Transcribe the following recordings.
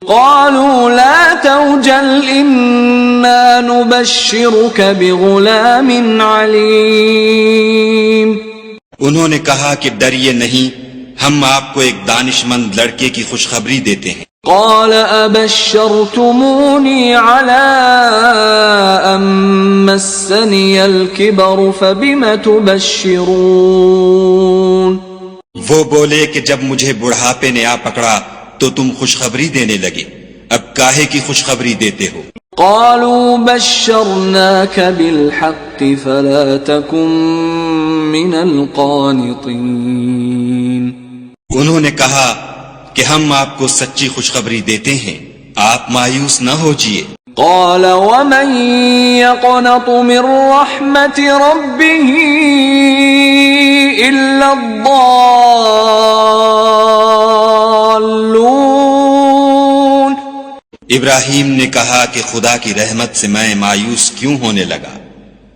قالوا لا توجل إنا نبشرك بغلام عليم. انہوں نے کہا کہ ڈریے نہیں، ہم آپ کو ایک دانش مند لڑکے کی خوشخبری دیتے ہیں. قال أبشرتموني على أن مسني الكبر فبم تبشرون. وہ بولے کہ جب مجھے بڑھاپے نے آ پکڑا تو تم خوشخبری دینے لگے، اب کاہے کی خوشخبری دیتے ہو؟ قالوا بشرناك بالحق فلا تكن من القانطين. انہوں نے کہا کہ ہم آپ کو سچی خوشخبری دیتے ہیں، آپ مایوس نہ ہوجئے. قال ومن يقنط من رحمة ربه إلا الضالون. ابراہیم نے کہا کہ خدا کی رحمت سے میں مایوس کیوں ہونے لگا؟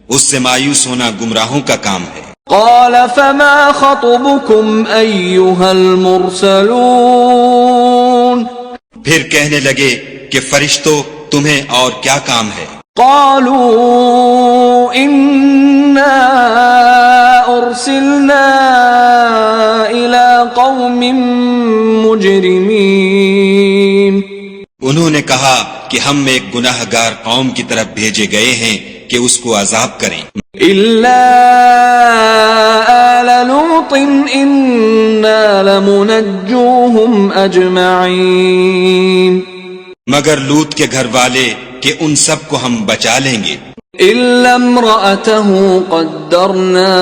اس سے مایوس ہونا گمراہوں کا کام ہے. قال فما خطبكم أيها المرسلون. پھر کہنے لگے کہ فرشتوں تمہیں اور کیا کام ہے؟ قالوا إنا أرسلنا إلى قوم مجرمين. انہوں نے کہا کہ ہم ایک گناہ گار قوم کی طرف بھیجے گئے ہیں کہ اس کو عذاب کریں. إلا آل لوط إنا لمنجوهم أجمعين. مگر لوط کے گھر والے کہ ان سب کو ہم بچا لیں گے. إلا امرأته قدرنا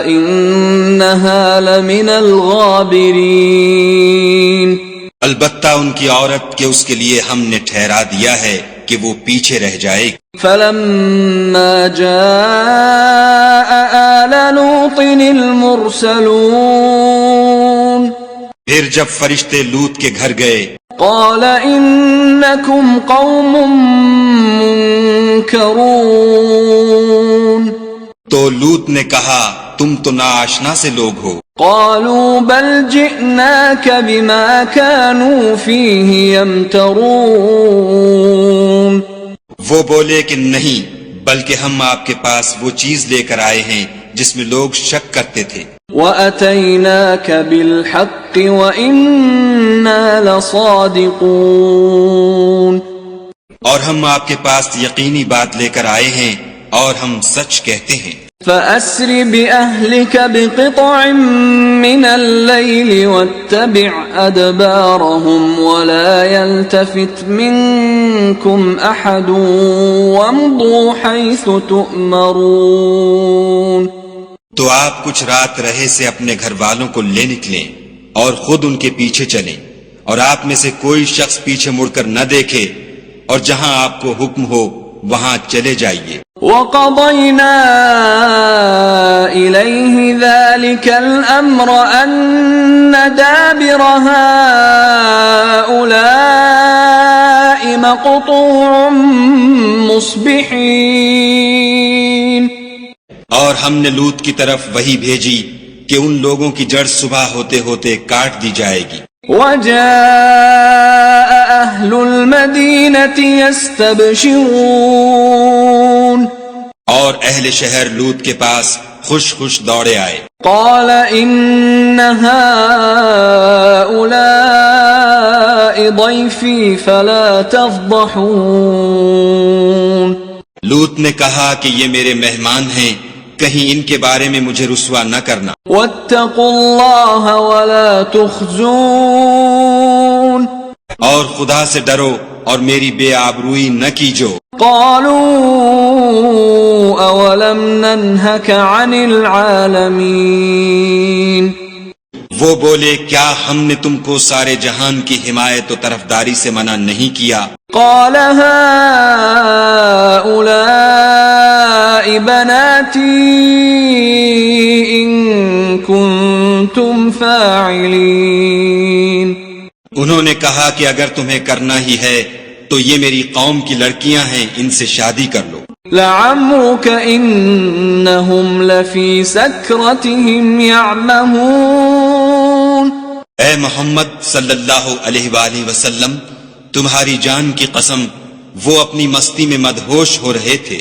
إنها لمن الغابرين. البتہ ان کی عورت کہ اس کے لیے ہم نے ٹھہرا دیا ہے کہ وہ پیچھے رہ جائے. فلما جاء آل لوط المرسلون. پھر جب فرشتے لوط کے گھر گئے قال إنكم قوم منكرون. تو لوط نے کہا تم تو ناآشنا سے لوگ ہو. قالوا بل جئناك بما كانوا فيه يمترون. وہ بولے کہ نہیں، بلکہ ہم آپ کے پاس وہ چیز لے کر آئے ہیں جس میں لوگ شک کرتے تھے. وَأَتَيْنَاكَ بِالْحَقِّ وَإِنَّا لَصَادِقُونَ. اور ہم آپ کے پاس یقینی بات لے کر آئے ہیں اور ہم سچ کہتے ہیں. فَأَسْرِ بِأَهْلِكَ بِقِطْعٍ مِّنَ اللَّيْلِ وَاتَّبِعْ أَدْبَارَهُمْ وَلَا يَلْتَفِتْ مِنكُمْ أَحَدٌ وَامْضُوا حَيْثُ تُؤْمَرُونَ. تو آپ کچھ رات رہے سے اپنے گھر والوں کو لے نکلیں اور خود ان کے پیچھے چلیں، اور آپ میں سے کوئی شخص پیچھے مڑ کر نہ دیکھے، اور جہاں آپ کو حکم ہو وہاں چلے جائیے. وَقَضَيْنَا إِلَيْهِ ذَلِكَ الْأَمْرَ أَنَّ دَابِرَ هَٰؤُلَاءِ مَقْطُوعٌ مُصْبِحِينَ. اور ہم نے لوط کی طرف وحی بھیجی کہ ان لوگوں کی جڑ صبح ہوتے ہوتے کاٹ دی جائے گی. وَجَاءَ أَهْلُ الْمَدِينَةِ يَسْتَبْشِرُونَ. اور اہل شہر لوط کے پاس خوش خوش دوڑے آئے. قَالَ إِنَّ هَٰؤُلَاءِ ضَيْفِي فَلَا تَفْضَحُونَ. لوط نے کہا کہ یہ میرے مہمان ہیں، کہیں ان کے بارے میں مجھے رسوا نہ کرنا. وَاتَّقُوا اللَّهَ وَلَا تُخْزُونَ. اور خدا سے ڈرو اور میری بے آبروئی نہ کیجو. قالوا أَوَلَمْ نَنْهَكَ عَنِ الْعَالَمِينَ. وہ بولے کیا ہم نے تم کو سارے جہان کی حمایت و طرفداری سے منع نہیں کیا؟ قال هؤلاء بناتي إن كنتم فاعلين. انہوں نے کہا کہ اگر تمہیں کرنا ہی ہے تو یہ میری قوم کی لڑکیاں ہیں، ان سے شادی کر لو. لعمرك إنهم لفي سكرتهم يعمهون. اے محمد صلی اللہ علیہ وآلہ وسلم، تمہاری جان کی قسم وہ اپنی مستی میں مدہوش ہو رہے تھے